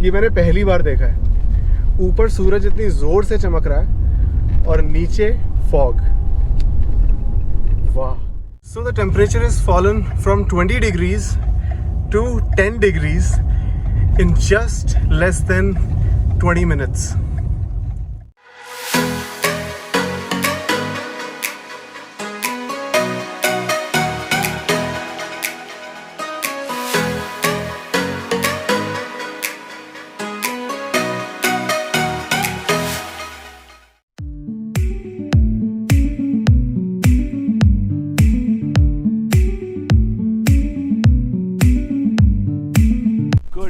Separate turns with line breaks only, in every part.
ये मैंने पहली बार देखा है। ऊपर सूरज इतनी जोर से चमक रहा है और नीचे फॉग। वाह। So the temperature has fallen from 20 degrees to 10 degrees in just less than 20 minutes.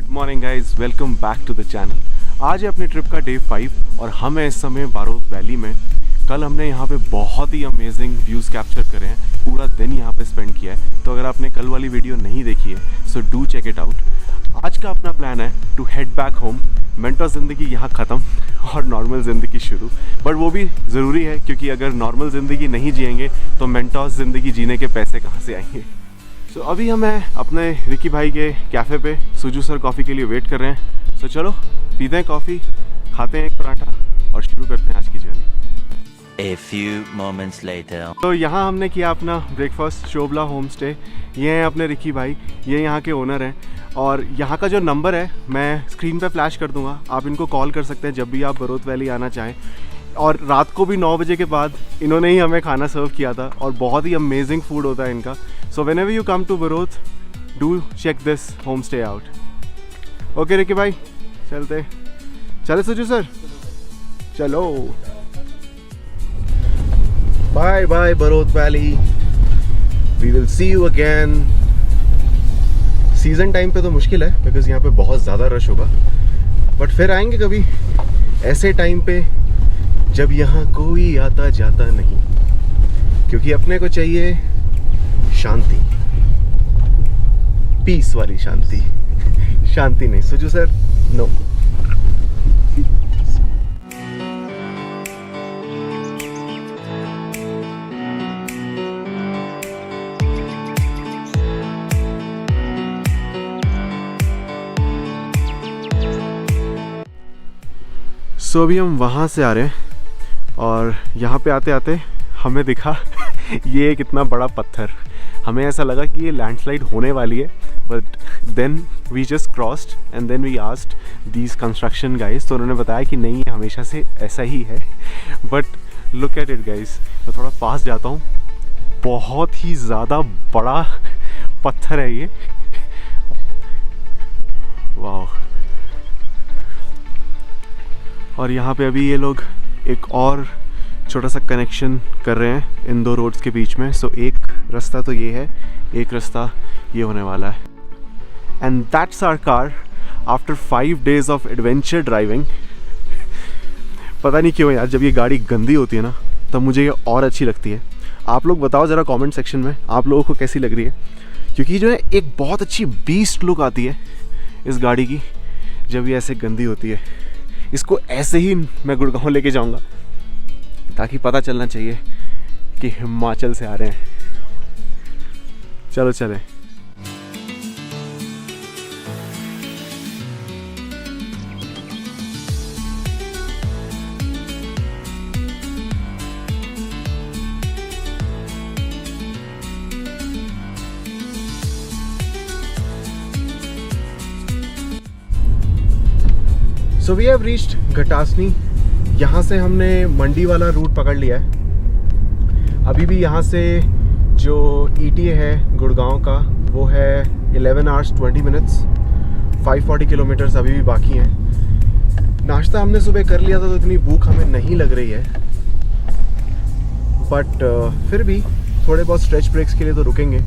Morning guys, welcome back to the channel. आज है अपने ट्रिप का डे 5 और हम हैं इस समय बारोत वैली में। कल हमने यहाँ पे बहुत ही अमेजिंग व्यूज़ कैप्चर करे हैं, पूरा दिन यहाँ पे स्पेंड किया है। तो अगर आपने कल वाली वीडियो नहीं देखी है so do check it out. आज का अपना प्लान है to head back home. Mentos ज़िंदगी यहाँ ख़त्म और नॉर्मल ज़िंदगी शुरू। बट वो भी ज़रूरी है क्योंकि अगर नॉर्मल ज़िंदगी नहीं जिएंगे तो मेंटोस ज़िंदगी जीने के पैसे कहाँ से आएंगे। तो अभी हम हैं अपने रिकी भाई के कैफ़े पे, सुजू सर कॉफ़ी के लिए वेट कर रहे हैं। तो चलो पीते हैं कॉफ़ी, खाते हैं एक पराठा और शुरू करते हैं आज की journey.
A few moments later.
तो यहाँ हमने किया अपना ब्रेकफास्ट, शोभला होम स्टे। ये हैं अपने रिकी भाई, ये यहाँ के ओनर हैं और यहाँ का जो नंबर है मैं स्क्रीन पे फ्लैश कर दूँगा, आप इनको कॉल कर सकते हैं जब भी आप बारोत वैली आना चाहें। और रात को भी 9 बजे के बाद इन्होंने ही हमें खाना सर्व किया था और बहुत ही अमेजिंग फूड होता है इनका। So whenever you come to Barot do check this home stay out. Okay Ricky भाई, चले सुजू सर, चलो bye bye Barot valley, we will see you again. Season time पे तो मुश्किल है बिकॉज यहाँ पे बहुत ज़्यादा रश होगा, बट फिर आएंगे कभी ऐसे टाइम पे जब यहाँ कोई आता जाता नहीं, क्योंकि अपने को चाहिए शांति, पीस वाली शांति। शांति नहीं सुजू सर, नो। सो अभी हम वहाँ से आ रहे हैं और यहाँ पे आते आते हमें दिखा ये कितना बड़ा पत्थर। हमें ऐसा लगा कि ये लैंडस्लाइड होने वाली है, but then we just crossed and then we asked these construction guys. तो उन्होंने बताया कि नहीं, ये हमेशा से ऐसा ही है। But look at it guys, मैं थोड़ा पास जाता हूँ, बहुत ही ज़्यादा बड़ा पत्थर है ये। वाह। और यहाँ पे अभी ये लोग एक और छोटा सा कनेक्शन कर रहे हैं इन दो रोड्स के बीच में। सो एक रास्ता तो ये है, एक रास्ता ये होने वाला है। And that's our car after 5 days of adventure driving. पता नहीं क्यों यार, जब ये गाड़ी गंदी होती है ना तब मुझे ये और अच्छी लगती है। आप लोग बताओ ज़रा कमेंट सेक्शन में आप लोगों को कैसी लग रही है, क्योंकि जो है एक बहुत अच्छी बीस्ट लुक आती है इस गाड़ी की जब ये ऐसे गंदी होती है। इसको ऐसे ही मैं गुड़गांव लेके जाऊंगा ताकि पता चलना चाहिए कि हिमाचल से आ रहे हैं। चलो चलें। So we have reached Ghatasani. यहाँ से हमने मंडी वाला रूट पकड़ लिया है। अभी भी यहाँ से जो ETA है गुड़गांव का वो है 11 hours 20 minutes, 540 किलोमीटर्स अभी भी बाकी हैं। नाश्ता हमने सुबह कर लिया था तो इतनी भूख हमें नहीं लग रही है, बट फिर भी थोड़े बहुत स्ट्रेच ब्रेक्स के लिए तो रुकेंगे।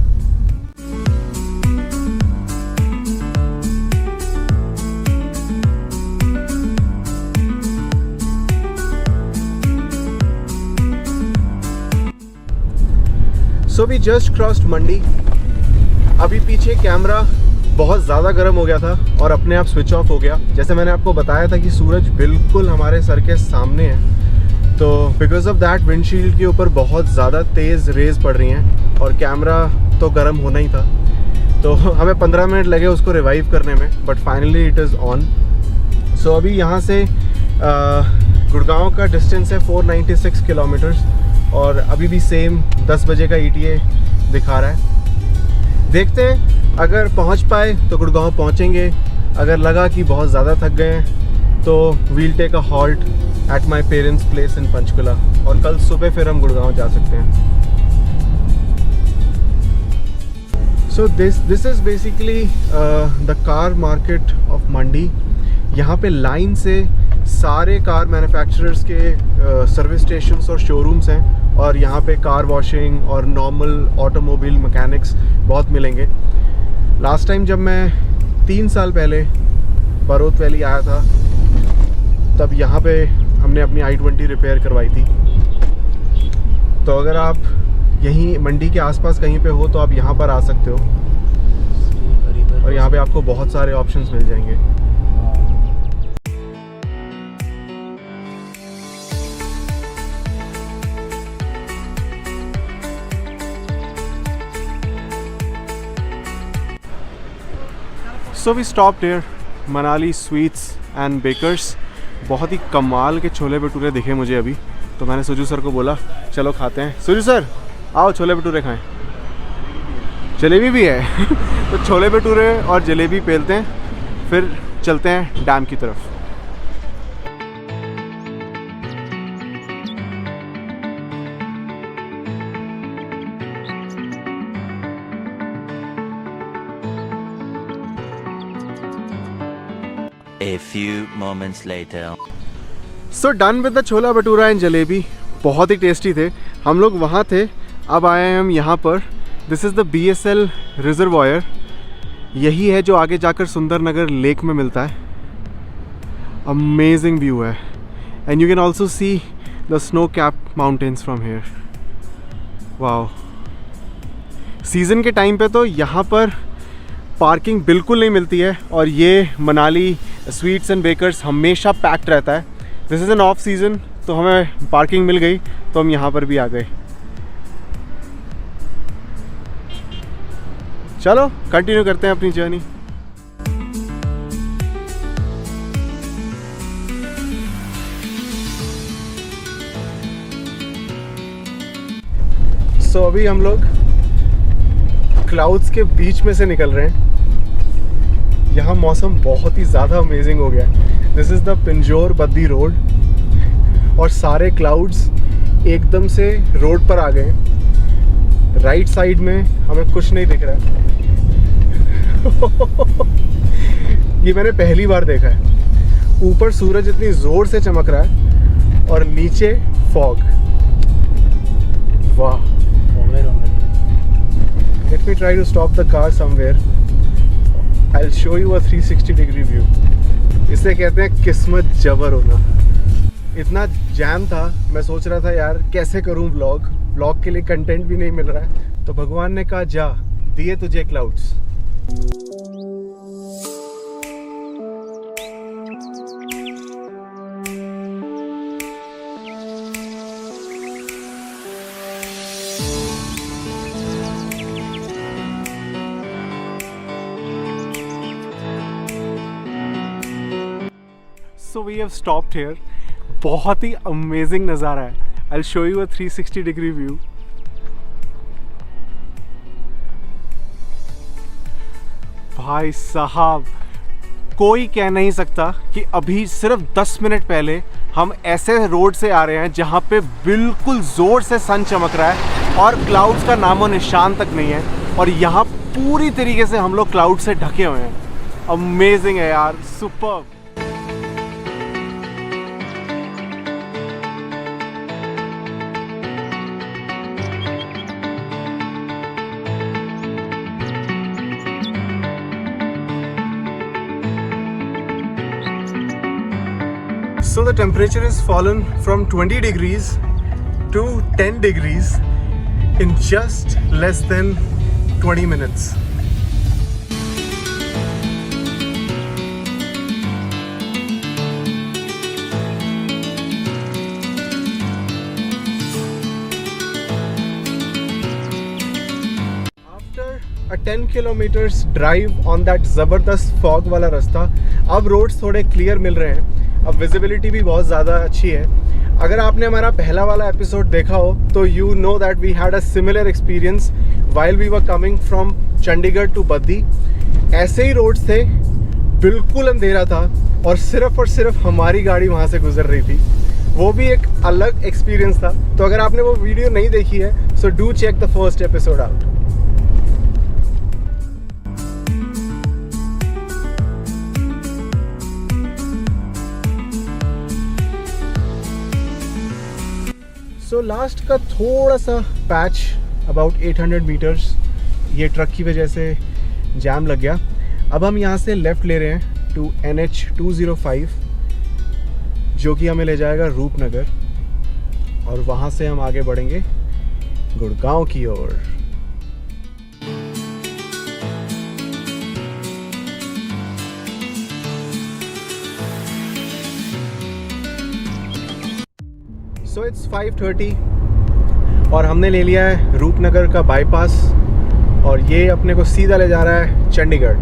सो वी जस्ट क्रॉस्ड मंडी। अभी पीछे कैमरा बहुत ज़्यादा गर्म हो गया था और अपने आप स्विच ऑफ हो गया। जैसे मैंने आपको बताया था कि सूरज बिल्कुल हमारे सर के सामने है, तो बिकॉज ऑफ दैट विंडशील्ड के ऊपर बहुत ज़्यादा तेज़ रेज पड़ रही हैं और कैमरा तो गर्म होना ही था। तो हमें 15 मिनट लगे उसको रिवाइव करने में, but finally it is on. So अभी यहाँ से गुड़गांव का डिस्टेंस है 496 किलोमीटर्स और अभी भी सेम 10 बजे का ETA दिखा रहा है। देखते हैं, अगर पहुँच पाए तो गुड़गांव पहुँचेंगे, अगर लगा कि बहुत ज़्यादा थक गए हैं तो we'll take a halt at my parents place in Panchkula और कल सुबह फिर हम गुड़गांव जा सकते हैं। So this is basically the car market of Mandi. यहाँ पे लाइन से सारे कार मैन्युफैक्चरर्स के सर्विस स्टेशंस और शोरूम्स हैं और यहाँ पे कार वॉशिंग और नॉर्मल ऑटोमोबाइल मैकेनिक्स बहुत मिलेंगे। लास्ट टाइम जब मैं 3 साल पहले बारोत वैली आया था तब यहाँ पे हमने अपनी i20 रिपेयर करवाई थी। तो अगर आप यहीं मंडी के आसपास कहीं पे हो तो आप यहाँ पर आ सकते हो और यहाँ पे आपको बहुत सारे ऑप्शंस मिल जाएंगे। So we stopped here, Manali sweets and bakers. बहुत ही कमाल के छोले भटूरे दिखे मुझे अभी, तो मैंने सुजू सर को बोला चलो खाते हैं। सुजू सर आओ छोले भटूरे खाएं। जलेबी भी है तो छोले भटूरे और जलेबी पेलते हैं, फिर चलते हैं डैम की तरफ।
A few moments later.
So done with the chhola bhatura and jalebi, बहुत ही टेस्टी थे। हम लोग वहाँ थे, अब आए हैं हम यहाँ पर। This is the BSL reservoir, यही है जो आगे जाकर सुंदर नगर लेक में मिलता है। अमेजिंग व्यू है and you can also see the snow capped mountains from here. Wow, season के टाइम पे तो यहाँ पर पार्किंग बिल्कुल नहीं मिलती है और ये मनाली स्वीट्स एंड बेकर्स हमेशा पैक्ड रहता है। This is an of season तो हमें पार्किंग मिल गई तो हम यहाँ पर भी आ गए। चलो कंटिन्यू करते हैं अपनी जर्नी। सो अभी हम लोग क्लाउड्स के बीच में से निकल रहे हैं। यहाँ मौसम बहुत ही ज़्यादा अमेजिंग हो गया है। This is the Pinjore Baddi road और सारे क्लाउड्स एकदम से रोड पर आ गए। राइट साइड में हमें कुछ नहीं दिख रहा है ये मैंने पहली बार देखा है। ऊपर सूरज इतनी ज़ोर से चमक रहा है और नीचे फॉग। वाह, let me try to stop the car somewhere. I'll show you a 360 degree view. इसे कहते हैं किस्मत जबर होना। इतना जैम था, मैं सोच रहा था यार कैसे करूं व्लॉग के लिए कंटेंट भी नहीं मिल रहा है, तो भगवान ने कहा जा, दिए तुझे clouds. So we have stopped here. बहुत ही अमेजिंग नज़ारा है। I'll show you a 360 degree view. भाई साहब, कोई कह नहीं सकता कि अभी सिर्फ 10 मिनट पहले हम ऐसे रोड से आ रहे हैं जहाँ पे बिल्कुल ज़ोर से सन चमक रहा है और क्लाउड्स का नामो निशान तक नहीं है, और यहाँ पूरी तरीके से हम लोग क्लाउड से ढके हुए हैं। अमेजिंग है यार, superb. So the temperature has fallen from 20 degrees to 10 degrees in just less than 20 minutes. After a 10 kilometers drive on that ज़बरदस्त fog वाला रास्ता, अब रोड्स थोड़े क्लियर मिल रहे हैं, अब विजिबिलिटी भी बहुत ज़्यादा अच्छी है। अगर आपने हमारा पहला वाला एपिसोड देखा हो तो you know that we had a similar experience while we were coming from Chandigarh to Baddi. ऐसे ही रोड्स थे, बिल्कुल अंधेरा था और सिर्फ हमारी गाड़ी वहाँ से गुजर रही थी। वो भी एक अलग एक्सपीरियंस था। तो अगर आपने वो वीडियो नहीं देखी है so do check the first episode out. So last का थोड़ा सा पैच अबाउट 800 मीटर्स ये ट्रक की वजह से जाम लग गया। अब हम यहाँ से लेफ़्ट ले रहे हैं टू NH 205 जो कि हमें ले जाएगा रूपनगर और वहाँ से हम आगे बढ़ेंगे गुड़गांव की ओर। सो इट्स 5:30 और हमने ले लिया है रूपनगर का बाईपास और ये अपने को सीधा ले जा रहा है चंडीगढ़।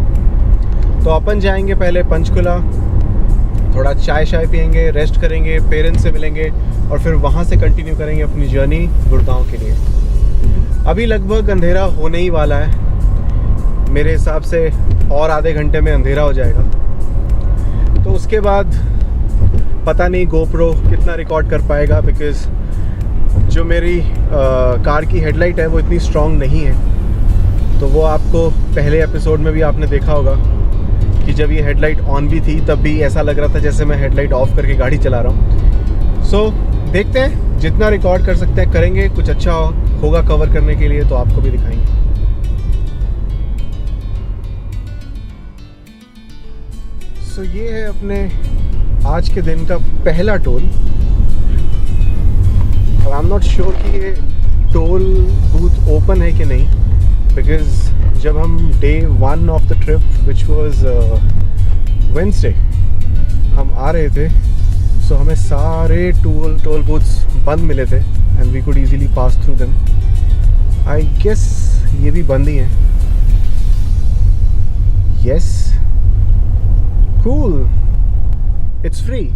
तो अपन जाएंगे पहले पंचकुला, थोड़ा चाय पियेंगे, रेस्ट करेंगे, पेरेंट्स से मिलेंगे और फिर वहाँ से कंटिन्यू करेंगे अपनी जर्नी गुड़गांव के लिए। अभी लगभग अंधेरा होने ही वाला है, मेरे हिसाब से और आधे घंटे में अंधेरा हो जाएगा। तो उसके बाद पता नहीं GoPro कितना रिकॉर्ड कर पाएगा, बिकॉज़ जो मेरी कार की हेडलाइट है वो इतनी स्ट्रॉन्ग नहीं है। तो वो आपको पहले एपिसोड में भी आपने देखा होगा कि जब ये हेडलाइट ऑन भी थी तब भी ऐसा लग रहा था जैसे मैं हेडलाइट ऑफ करके गाड़ी चला रहा हूँ। सो देखते हैं, जितना रिकॉर्ड कर सकते हैं करेंगे, कुछ अच्छा होगा कवर करने के लिए तो आपको भी दिखाएंगे। सो ये है अपने आज के दिन का पहला टोल। अब आई एम नॉट श्योर कि ये टोल बूथ ओपन है कि नहीं, बिकॉज जब हम day 1 of the trip which was Wednesday हम आ रहे थे, सो हमें सारे टोल बूथ्स बंद मिले थे and we could easily pass through them. I guess ये भी बंद ही हैं। Yes, cool, it's free.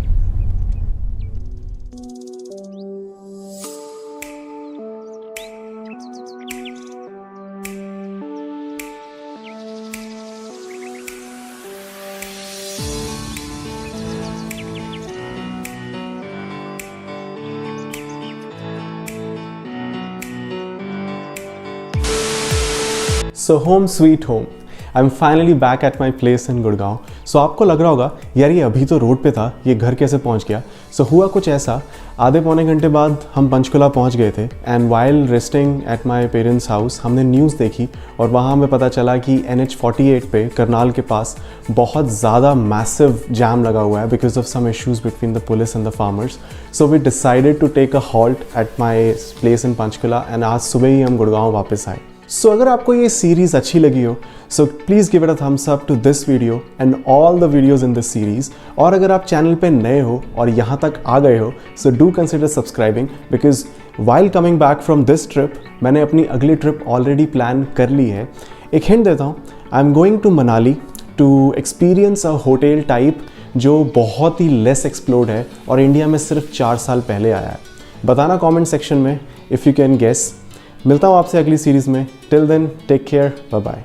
So home sweet home, I am finally back at my place in Gurgaon. So आपको लग रहा होगा यार ये अभी तो रोड पे था, ये घर कैसे पहुंच गया। सो हुआ कुछ ऐसा, आधे पौने घंटे बाद हम पंचकुला पहुंच गए थे and while resting eight my parents house हमने न्यूज़ देखी और वहाँ हमें पता चला कि NH 48 पे करनाल के पास बहुत ज़्यादा मैसिव जैम लगा हुआ है because of some issues between the police and the farmers. So we decided to take a halt at my place in Panchkula and आज सुबह ही हम गुड़गांव वापस आए। सो अगर आपको ये सीरीज़ अच्छी लगी हो so please give it a thumbs up to this video and all the videos in this series. और अगर आप चैनल पे नए हो और यहाँ तक आ गए हो so do consider subscribing, because while coming back from this trip मैंने अपनी अगली ट्रिप ऑलरेडी प्लान कर ली है। एक हिंट देता हूँ, I am going to Manali to experience a hotel type जो बहुत ही लेस एक्सप्लोर्ड है और इंडिया में सिर्फ 4 साल पहले आया है। बताना कमेंट सेक्शन में इफ़ यू कैन गेस। मिलता हूँ आपसे अगली सीरीज़ में। Till then take care, bye bye.